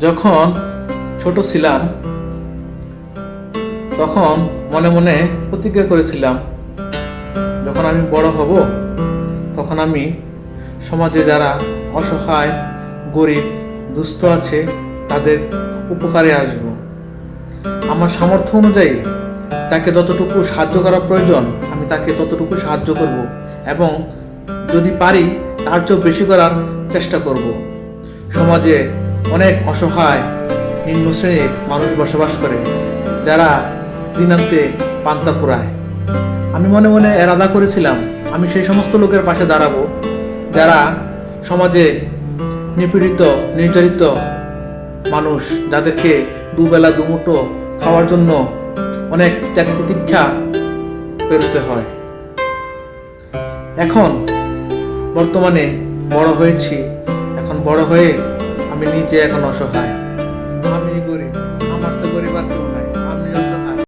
যখন ছোট ছিলাম তখন মনে মনে প্রতিজ্ঞা করেছিলাম, যখন আমি বড় হব তখন আমি সমাজে যারা অসহায়, গরিব, দুস্থ আছে তাদের উপকারে আসব। আমার সামর্থ্য অনুযায়ী তাকে যতটুকু সাহায্য করা প্রয়োজন আমি তাকে ততটুকু সাহায্য করব এবং যদি পারি তার চেয়েও বেশি করার চেষ্টা করব। সমাজে অনেক অসহায় নিম্ন শ্রেণীর মানুষ বসবাস করে, যারা দিনান্তে পান্তা ফুরায়। আমি মনে মনে এরাদা করেছিলাম আমি সেই সমস্ত লোকের পাশে দাঁড়াবো যারা সমাজে নিপীড়িত, নির্যাতিত মানুষ, যাদেরকে দুবেলা দুমুঠো খাওয়ার জন্য অনেক ত্যাগ তিতিক্ষা পেরোতে হয়। এখন বর্তমানে বড় হয়েছি, এখন বড় হয়ে আমি নিজে এখন অসহায়, আমি গরিব, আমার চেয়ে গরিব আর কেউ নাই।